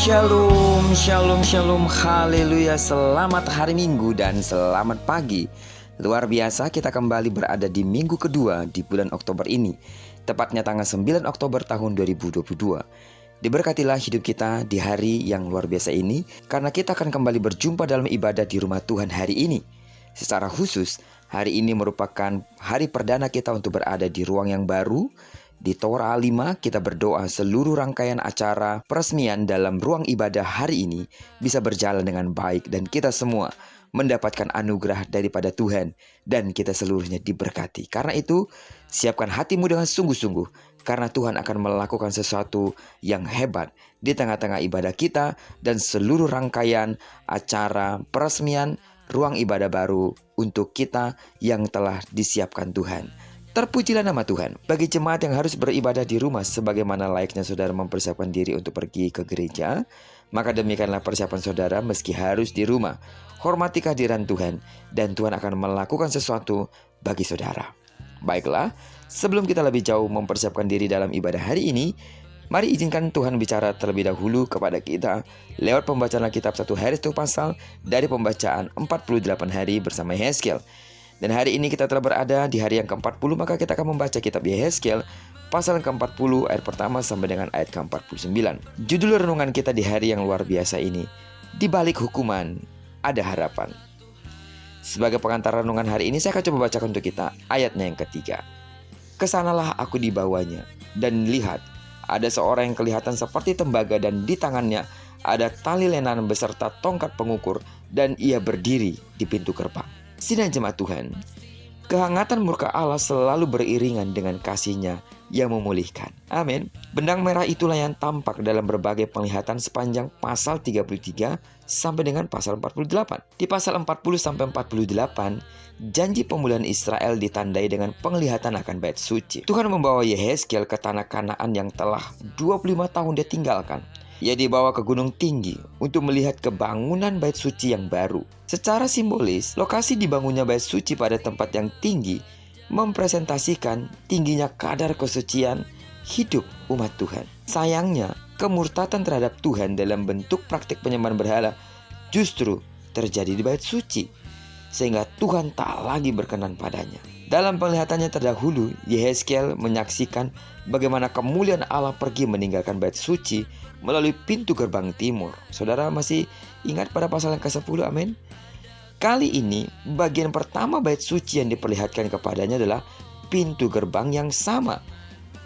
Shalom, shalom, shalom, haleluya. Selamat hari Minggu dan selamat pagi. Luar biasa, kita kembali berada di minggu kedua di bulan Oktober ini, tepatnya tanggal 9 Oktober tahun 2022. Diberkatilah hidup kita di hari yang luar biasa ini, karena kita akan kembali berjumpa dalam ibadah di rumah Tuhan hari ini. Secara khusus, hari ini merupakan hari perdana kita untuk berada di ruang yang baru. Di Tora 5, kita berdoa seluruh rangkaian acara peresmian dalam ruang ibadah hari ini bisa berjalan dengan baik dan kita semua mendapatkan anugerah daripada Tuhan dan kita seluruhnya diberkati. Karena itu, siapkan hatimu dengan sungguh-sungguh karena Tuhan akan melakukan sesuatu yang hebat di tengah-tengah ibadah kita dan seluruh rangkaian acara peresmian ruang ibadah baru untuk kita yang telah disiapkan Tuhan. Terpujilah nama Tuhan. Bagi jemaat yang harus beribadah di rumah sebagaimana layaknya saudara mempersiapkan diri untuk pergi ke gereja, maka demikianlah persiapan saudara meski harus di rumah. Hormati kehadiran Tuhan dan Tuhan akan melakukan sesuatu bagi saudara. Baiklah, sebelum kita lebih jauh mempersiapkan diri dalam ibadah hari ini, mari izinkan Tuhan bicara terlebih dahulu kepada kita lewat pembacaan Alkitab 1 hari 1 pasal dari pembacaan 48 hari bersama Yehezkiel. Dan hari ini kita telah berada di hari yang ke-40, maka kita akan membaca kitab Yehezkiel pasal yang ke-40 ayat pertama sampai dengan ayat ke-49. Judul renungan kita di hari yang luar biasa ini, di balik hukuman ada harapan. Sebagai pengantar renungan hari ini, saya akan coba bacakan untuk kita ayatnya yang ketiga. Kesanalah aku dibawanya, dan lihat, ada seorang yang kelihatan seperti tembaga dan di tangannya ada tali lenan beserta tongkat pengukur dan ia berdiri di pintu gerbang. Sidang jemaat Tuhan, kehangatan murka Allah selalu beriringan dengan kasih-Nya yang memulihkan. Amin. Benang merah itulah yang tampak dalam berbagai penglihatan sepanjang pasal 33 sampai dengan pasal 48. Di pasal 40 sampai 48, janji pemulihan Israel ditandai dengan penglihatan akan bait suci. Tuhan membawa Yehezkiel ke tanah Kanaan yang telah 25 tahun dia tinggalkan. Ia dibawa ke gunung tinggi untuk melihat kebangunan bait suci yang baru. Secara simbolis, lokasi dibangunnya bait suci pada tempat yang tinggi mempresentasikan tingginya kadar kesucian hidup umat Tuhan. Sayangnya, kemurtatan terhadap Tuhan dalam bentuk praktik penyembahan berhala justru terjadi di bait suci, sehingga Tuhan tak lagi berkenan padanya. Dalam penglihatannya terdahulu, Yehezkiel menyaksikan bagaimana kemuliaan Allah pergi meninggalkan bait suci melalui pintu gerbang timur. Saudara masih ingat pada pasal yang ke-10, amin? Kali ini, bagian pertama bait suci yang diperlihatkan kepadanya adalah pintu gerbang yang sama.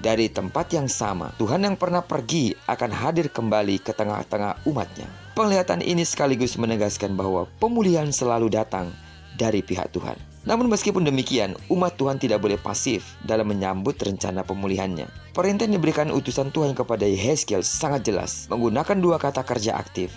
Dari tempat yang sama, Tuhan yang pernah pergi akan hadir kembali ke tengah-tengah umatnya. Penglihatan ini sekaligus menegaskan bahwa pemulihan selalu datang dari pihak Tuhan. Namun meskipun demikian, umat Tuhan tidak boleh pasif dalam menyambut rencana pemulihannya. Perintah yang diberikan utusan Tuhan kepada Yehezkiel sangat jelas, menggunakan dua kata kerja aktif.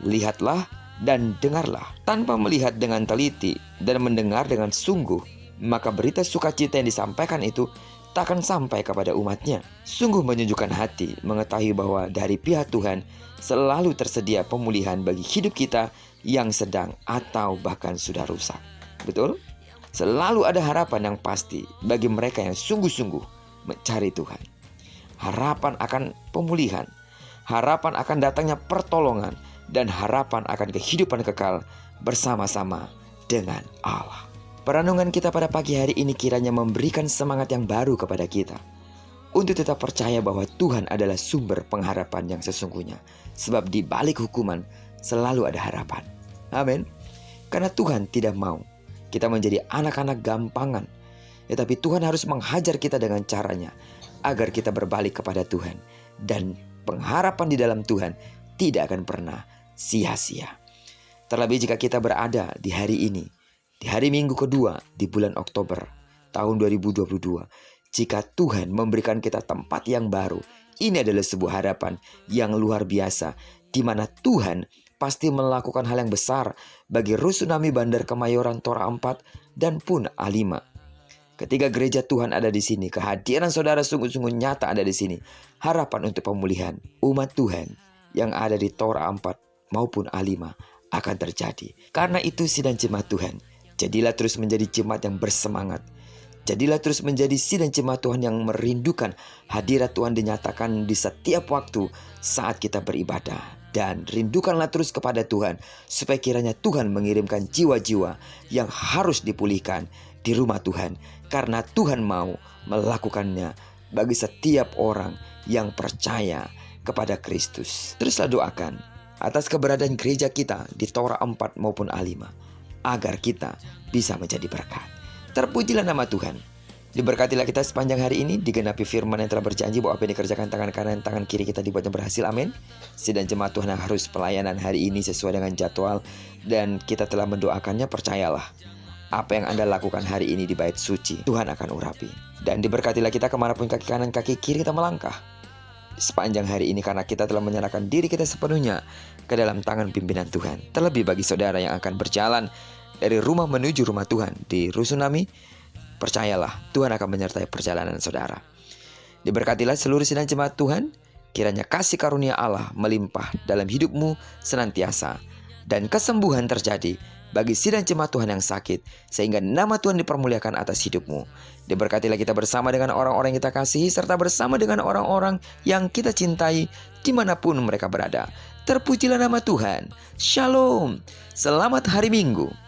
Lihatlah dan dengarlah. Tanpa melihat dengan teliti dan mendengar dengan sungguh, maka berita sukacita yang disampaikan itu tak akan sampai kepada umatnya. Sungguh menyejukkan hati mengetahui bahwa dari pihak Tuhan selalu tersedia pemulihan bagi hidup kita yang sedang atau bahkan sudah rusak. Betul? Selalu ada harapan yang pasti bagi mereka yang sungguh-sungguh mencari Tuhan. Harapan akan pemulihan, harapan akan datangnya pertolongan, dan harapan akan kehidupan kekal bersama-sama dengan Allah. Perenungan kita pada pagi hari ini kiranya memberikan semangat yang baru kepada kita untuk tetap percaya bahwa Tuhan adalah sumber pengharapan yang sesungguhnya. Sebab di balik hukuman selalu ada harapan. Amin. Karena Tuhan tidak mau kita menjadi anak-anak gampangan, tetapi Tuhan harus menghajar kita dengan caranya agar kita berbalik kepada Tuhan, dan pengharapan di dalam Tuhan tidak akan pernah sia-sia. Terlebih jika kita berada di hari ini, di hari minggu kedua di bulan Oktober tahun 2022, jika Tuhan memberikan kita tempat yang baru, ini adalah sebuah harapan yang luar biasa, di mana Tuhan pasti melakukan hal yang besar bagi Rusunami Bandar Kemayoran Tora 4 dan pun A5. Ketika gereja Tuhan ada di sini, kehadiran saudara sungguh-sungguh nyata ada di sini. Harapan untuk pemulihan umat Tuhan yang ada di Tora 4 maupun A5 akan terjadi. Karena itu sidang jemaat Tuhan, jadilah terus menjadi jemaat yang bersemangat. Jadilah terus menjadi sidang jemaat Tuhan yang merindukan hadirat Tuhan dinyatakan di setiap waktu saat kita beribadah. Dan rindukanlah terus kepada Tuhan supaya kiranya Tuhan mengirimkan jiwa-jiwa yang harus dipulihkan di rumah Tuhan. Karena Tuhan mau melakukannya bagi setiap orang yang percaya kepada Kristus. Teruslah doakan atas keberadaan gereja kita di Tora 4 maupun A5 agar kita bisa menjadi berkat. Terpujilah nama Tuhan. Diberkatilah kita sepanjang hari ini, digenapi firman yang telah berjanji bahwa apa yang dikerjakan tangan kanan, tangan kiri kita dibuatnya berhasil. Amin. Sidang jemaat Tuhan yang harus pelayanan hari ini sesuai dengan jadwal dan kita telah mendoakannya, percayalah. Apa yang Anda lakukan hari ini di bait suci, Tuhan akan urapi. Dan diberkatilah kita kemanapun kaki kanan, kaki kiri kita melangkah sepanjang hari ini, karena kita telah menyerahkan diri kita sepenuhnya ke dalam tangan pimpinan Tuhan. Terlebih bagi saudara yang akan berjalan dari rumah menuju rumah Tuhan di Rusunami, percayalah Tuhan akan menyertai perjalanan saudara. Diberkatilah seluruh sidang jemaat Tuhan, kiranya kasih karunia Allah melimpah dalam hidupmu senantiasa, dan kesembuhan terjadi bagi sidang jemaat Tuhan yang sakit, sehingga nama Tuhan dipermuliakan atas hidupmu. Diberkatilah kita bersama dengan orang-orang yang kita kasihi, serta bersama dengan orang-orang yang kita cintai dimanapun mereka berada. Terpujilah nama Tuhan. Shalom. Selamat hari Minggu.